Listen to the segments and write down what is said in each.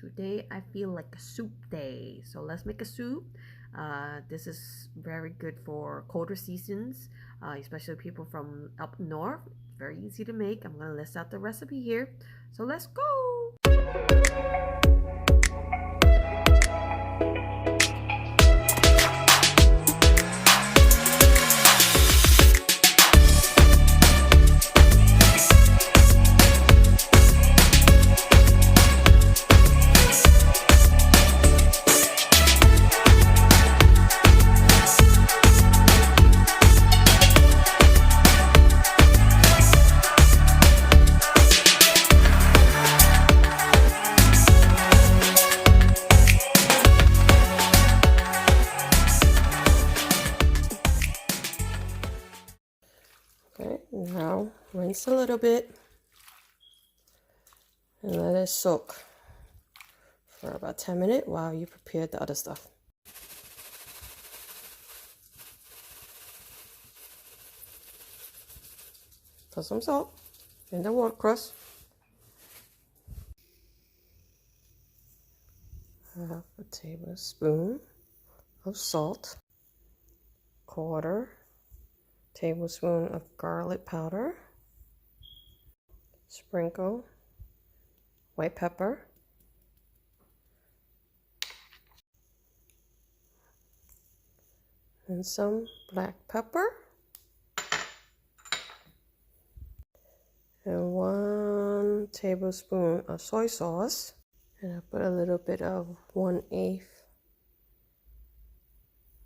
Today I feel like a soup day, so let's make a soup. This is very good for colder seasons, especially people from up north. Very easy to make. I'm gonna list out the recipe here, so let's go. Okay, now rinse a little bit and let it soak for about 10 minutes while you prepare the other stuff. Put some salt in the watercress. Half a tablespoon of salt, quarter tablespoon of garlic powder, sprinkle white pepper, and some black pepper, and 1 tablespoon of soy sauce, and I put a little bit of 1/8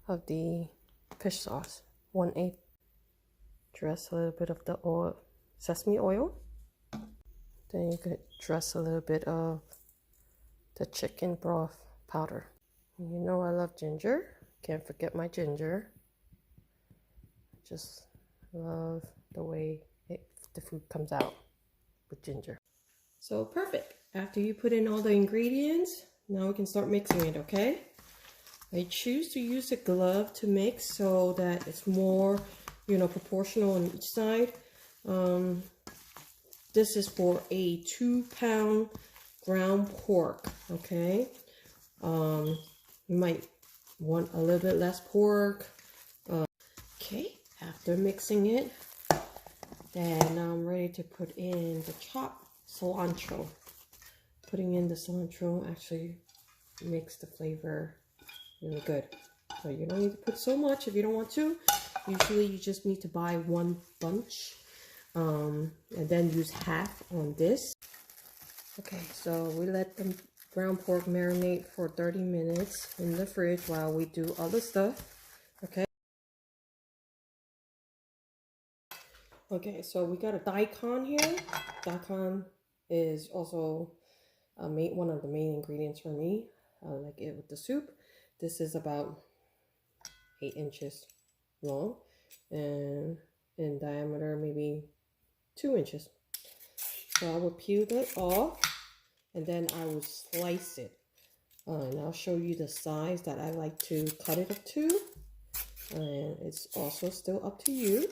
of the fish sauce, 1/8. Dress a little bit of the oil, sesame oil. Then you could dress a little bit of the chicken broth powder. And you know I love ginger. Can't forget my ginger. Just love the way the food comes out with ginger. So perfect. After you put in all the ingredients, now we can start mixing it, okay? I choose to use a glove to mix so that it's more, proportional on each side. This is for a 2-pound ground pork, okay? You might want a little bit less pork. Okay, after mixing it, then I'm ready to put in the chopped cilantro. Putting in the cilantro actually makes the flavor really good. So you don't need to put so much if you don't want to. Usually you just need to buy 1 bunch and then use half on this. Okay, so we let the ground pork marinate for 30 minutes in the fridge while we do other stuff. Okay, so we got a daikon here. Daikon is also one of the main ingredients for me. I like it with the soup. This is about 8 inches long and in diameter maybe 2 inches. So I will peel it off and then I will slice it. And I'll show you the size that I like to cut it up to. And it's also still up to you.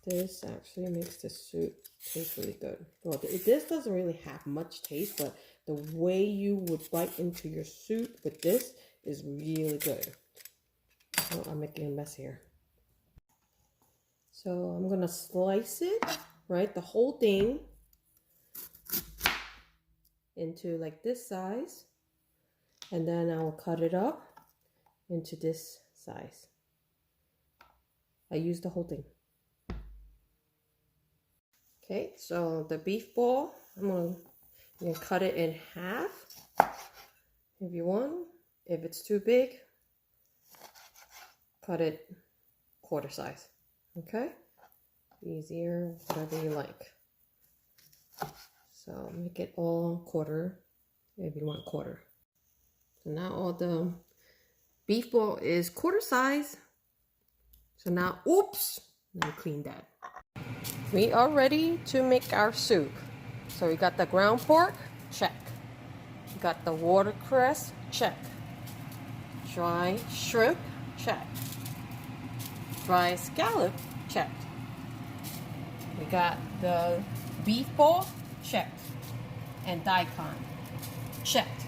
This actually makes the soup taste really good. Well, this doesn't really have much taste, but the way you would bite into your soup with this is really good. Oh, I'm making a mess here. So I'm gonna slice it, right, the whole thing into like this size, and then I will cut it up into this size. I use the whole thing. Okay, so the beef ball, you can cut it in half if you want. If it's too big, cut it quarter size. Okay, easier, whatever you like. So make it all quarter if you want quarter. So now all the beef ball is quarter size. So now, oops, let me clean that. We are ready to make our soup. So we got the ground pork, check. We got the watercress, check. Dry shrimp, check. Dry scallop, check. We got the beef ball, check. And daikon, checked.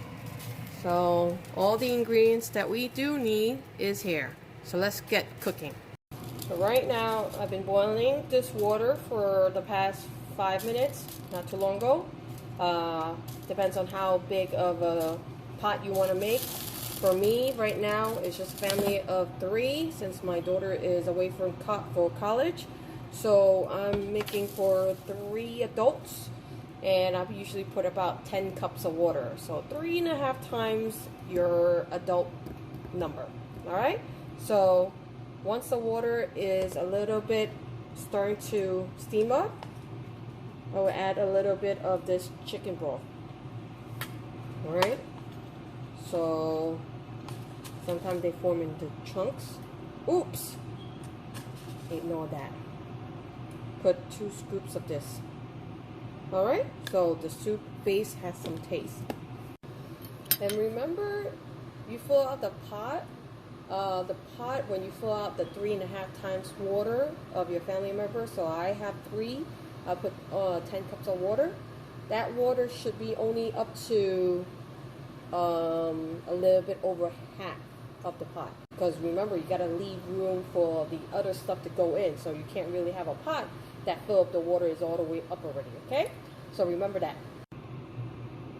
So all the ingredients that we do need is here. So let's get cooking. So right now I've been boiling this water for the past 5 minutes, not too long ago. Depends on how big of a pot you want to make. For me right now it's just a family of 3 since my daughter is away for college. So I'm making for 3 adults, and I usually put about 10 cups of water. So 3.5 times your adult number. All right. So once the water is a little bit starting to steam up, I will add a little bit of this chicken broth. All right. So sometimes they form into chunks. Oops. Ignore that. Put 2 scoops of this. Alright, so the soup base has some taste. And remember, you fill out the pot. When you fill out the 3.5 times water of your family member, so I have 3, I put 10 cups of water. That water should be only up to a little bit over half of the pot. Because remember, you gotta leave room for the other stuff to go in, so you can't really have a pot that fill up the water is all the way up already, okay? So remember that.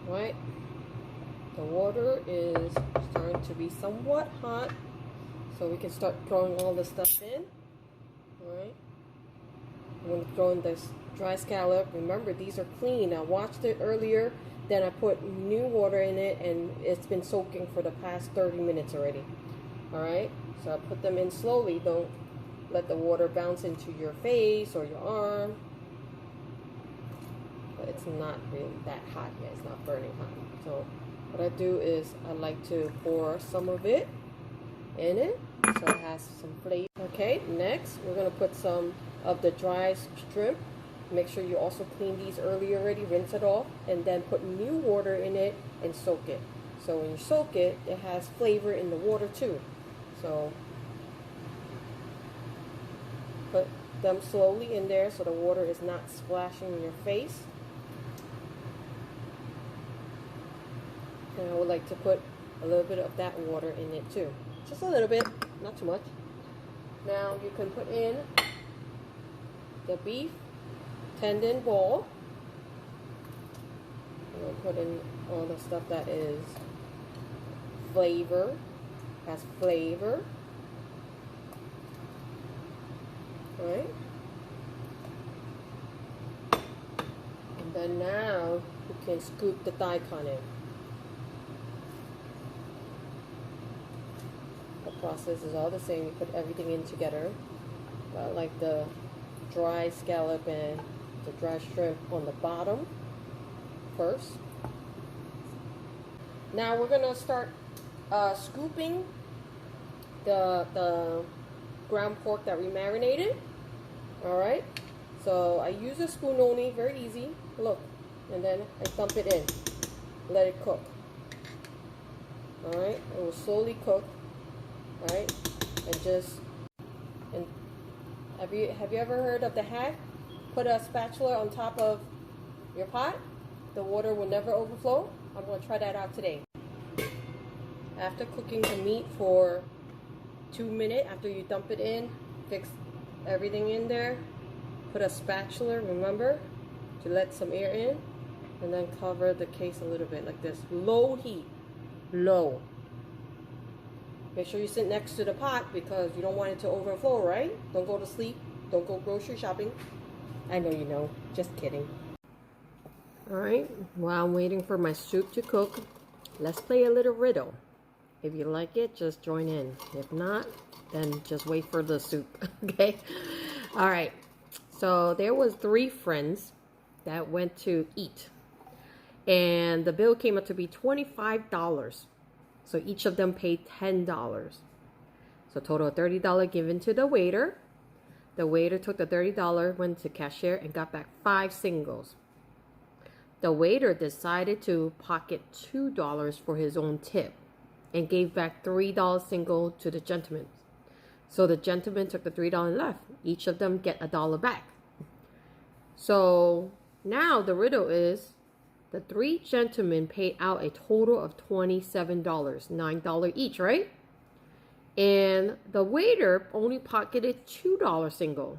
All right, the water is starting to be somewhat hot, so we can start throwing all the stuff in. All right, I'm going to throw in this dry scallop. Remember, these are clean. I washed it earlier, then I put new water in it, and it's been soaking for the past 30 minutes already. All right, so I put them in slowly. Don't let the water bounce into your face or your arm. But it's not really that hot yet. It's not burning hot. So what I do is I like to pour some of it in it so it has some flavor. Okay, next we're going to put some of the dry shrimp. Make sure you also clean these early already, rinse it off, and then put new water in it and soak it. So when you soak it, it has flavor in the water too. So put them slowly in there so the water is not splashing in your face. And I would like to put a little bit of that water in it too. Just a little bit, not too much. Now you can put in the beef tendon ball. We'll put in all the stuff that is has flavor. Right? And then now you can scoop the daikon in. The process is all the same. You put everything in together. Like the dry scallop and the dry shrimp on the bottom first. Now we're gonna start scooping the ground pork that we marinated. All right, so I use a spoon only, very easy. Look, and then I dump it in, let it cook. All right, it will slowly cook. All right, and have you ever heard of the hack? Put a spatula on top of your pot. The water will never overflow. I'm going to try that out today. After cooking the meat for 2 minutes, after you dump it in, fix everything in there, put a spatula, remember, to let some air in, and then cover the case a little bit like this. Low heat, low. Make sure you sit next to the pot because you don't want it to overflow, right? Don't go to sleep. Don't go grocery shopping. I know you know. Just kidding. Alright, while I'm waiting for my soup to cook, let's play a little riddle. If you like it, just join in. If not, then just wait for the soup. Okay? Alright, so there was 3 friends that went to eat. And the bill came up to be $25. So each of them paid $10. So total of $30 given to the waiter. The waiter took the $30, went to cashier, and got back 5 singles. The waiter decided to pocket $2 for his own tip and gave back $3 single to the gentleman. So the gentleman took the $3 and left. Each of them get $1 back. So now the riddle is, The three gentlemen paid out a total of $27, $9 each, right? And the waiter only pocketed $2 single.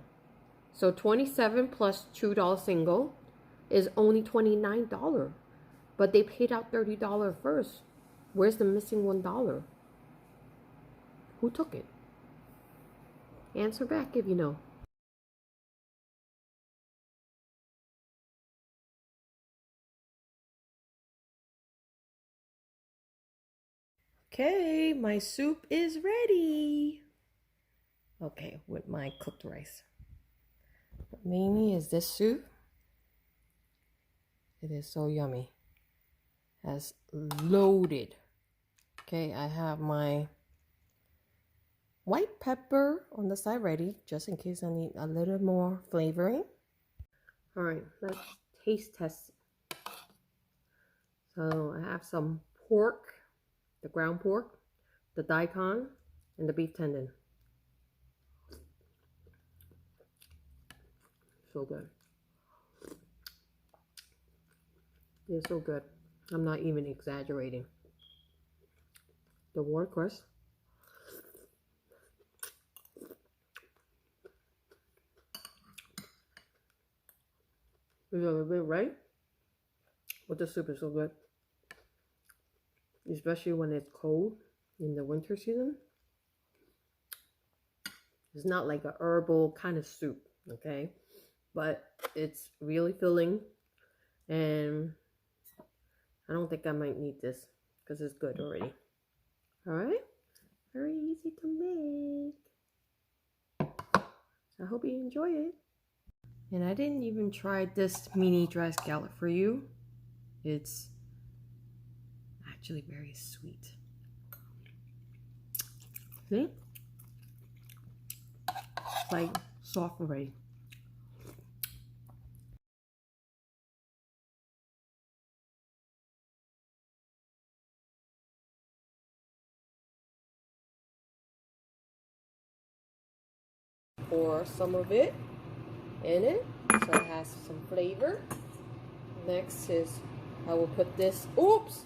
So 27 plus $2 single is only $29. But they paid out $30 first. Where's the missing $1? Who took it? Answer back if you know. Okay, my soup is ready. Okay, with my cooked rice. But mainly is this soup. It is so yummy. As loaded. Okay, I have my white pepper on the side ready, just in case I need a little more flavoring. All right, let's taste test. So I have some pork, the ground pork, the daikon, and the beef tendon. So good. It's so good. I'm not even exaggerating. The watercress. Is a little bit right? But the soup is so good. Especially when it's cold in the winter season. It's not like a herbal kind of soup, okay? But it's really filling. And I don't think I might need this because it's good already. All right? Very easy to make. I hope you enjoy it. And I didn't even try this mini dry scallop for you. It's actually very sweet. See? It's like soft already. Pour some of it in it so it has some flavor. Next is I will put this, oops,